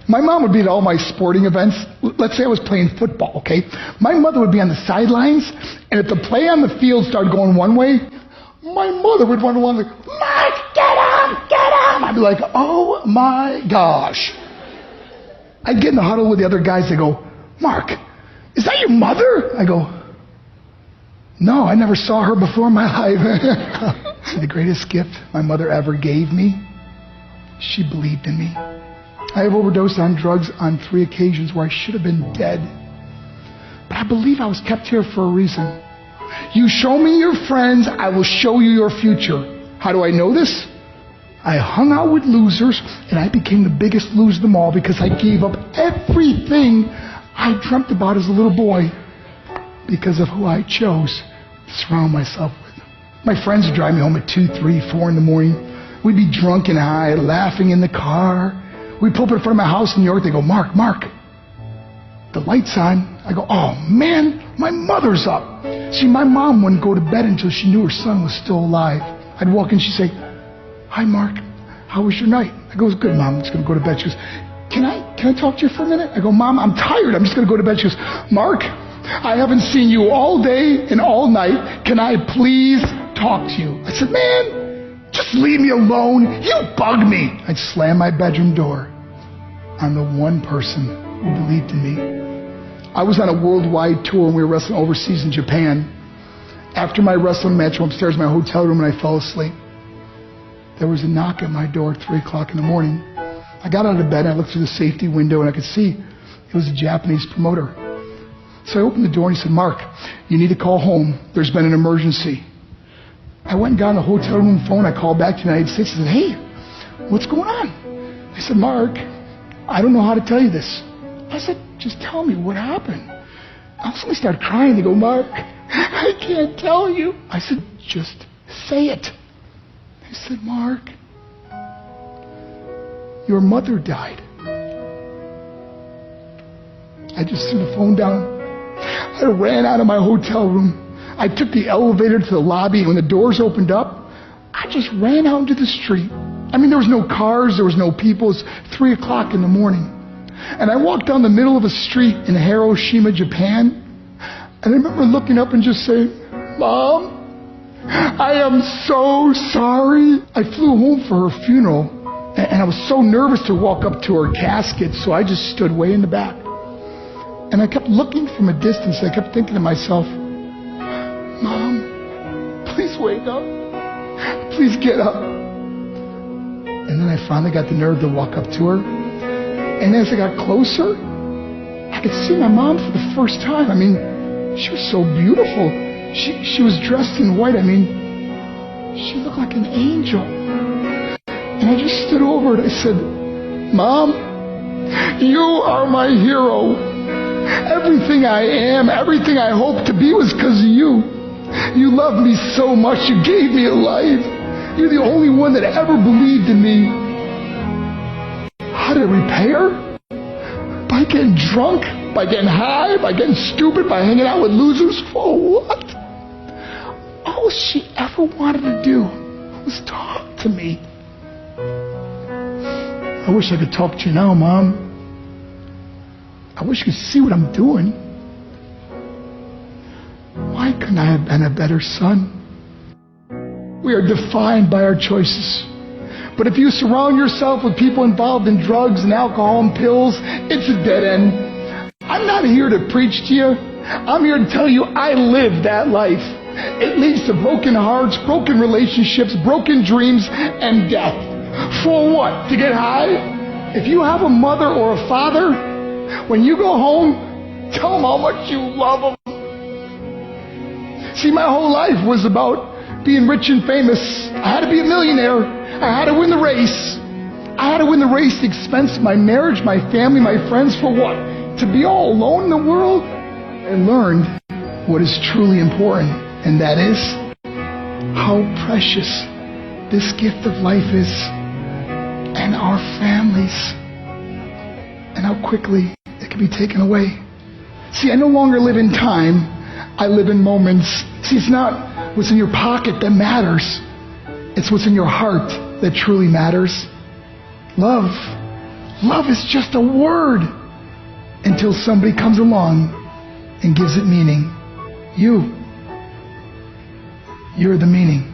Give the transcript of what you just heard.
My mom would be at all my sporting events. Let's say I was playing football, okay? My mother would be on the sidelines, and if the play on the field started going one way, my mother would run along like, Mark, get him, get him! I'd be like, oh my gosh. I'd get in the huddle with the other guys. They go, Mark, is that your mother? I go, no, I never saw her before in my life. See, the greatest gift my mother ever gave me, she believed in me. I have overdosed on drugs on 3 occasions where I should have been dead. But I believe I was kept here for a reason. You show me your friends, I will show you your future. How do I know this? I hung out with losers, and I became the biggest loser of them all because I gave up everything I dreamt about as a little boy because of who I chose to surround myself with. My friends would drive me home at 2, 3, 4 in the morning. We'd be drunk and high, laughing in the car. We'd pull up in front of my house in New York. They go, Mark, the light's on. I go, oh man, my mother's up. See, my mom wouldn't go to bed until she knew her son was still alive. I'd walk in, she'd say, hi Mark, how was your night? I go, it was good, Mom, I'm just going to go to bed. She goes, can I talk to you for a minute? I go, Mom, I'm tired, I'm just going to go to bed. She goes, Mark, I haven't seen you all day and all night. Can I please talk to you? I said, man, just leave me alone. You bug me. I'd slam my bedroom door on the one person who believed in me. I was on a worldwide tour and we were wrestling overseas in Japan. After my wrestling match, I went upstairs in my hotel room and I fell asleep. There was a knock at my door at 3 o'clock in the morning. I got out of bed and I looked through the safety window and I could see it was a Japanese promoter. So I opened the door and he said, Mark, you need to call home. There's been an emergency. I went and got on the hotel room phone. I called back to the United States and said, hey, what's going on? They said, Mark, I don't know how to tell you this. I said, just tell me what happened. I suddenly started crying. They go, Mark, I can't tell you. I said, just say it. They said, Mark, your mother died. I just threw the phone down. I ran out of my hotel room. I took the elevator to the lobby, and when the doors opened up, I just ran out into the street. I mean, there was no cars, there was no people. It was 3 o'clock in the morning. And I walked down the middle of a street in Hiroshima, Japan, and I remember looking up and just saying, Mom, I am so sorry. I flew home for her funeral, and I was so nervous to walk up to her casket, so I just stood way in the back. And I kept looking from a distance. I kept thinking to myself, Mom, please wake up. Please get up. And then I finally got the nerve to walk up to her. And as I got closer, I could see my mom for the first time. I mean, she was so beautiful. She was dressed in white. I mean, she looked like an angel. And I just stood over and I said, Mom, you are my hero. Everything I am, everything I hope to be was because of you. You loved me so much. You gave me a life. You're the only one that ever believed in me. How did I repay her? By getting drunk? By getting high? By getting stupid? By hanging out with losers? For what? All she ever wanted to do was talk to me. I wish I could talk to you now, Mom. I wish you could see what I'm doing. Why couldn't I have been a better son? We are defined by our choices. But if you surround yourself with people involved in drugs and alcohol and pills, it's a dead end. I'm not here to preach to you. I'm here to tell you I lived that life. It leads to broken hearts, broken relationships, broken dreams, and death. For what? To get high? If you have a mother or a father, when you go home, tell them how much you love them. See, my whole life was about being rich and famous. I had to be a millionaire. I had to win the race. I had to win the race at the expense of my marriage, my family, my friends. For what? To be all alone in the world? I learned what is truly important, and that is how precious this gift of life is, and our families, and how quickly it can be taken away. See, I no longer live in time. I live in moments. See, it's not what's in your pocket that matters. It's what's in your heart that truly matters. Love. Love is just a word until somebody comes along and gives it meaning. You're the meaning.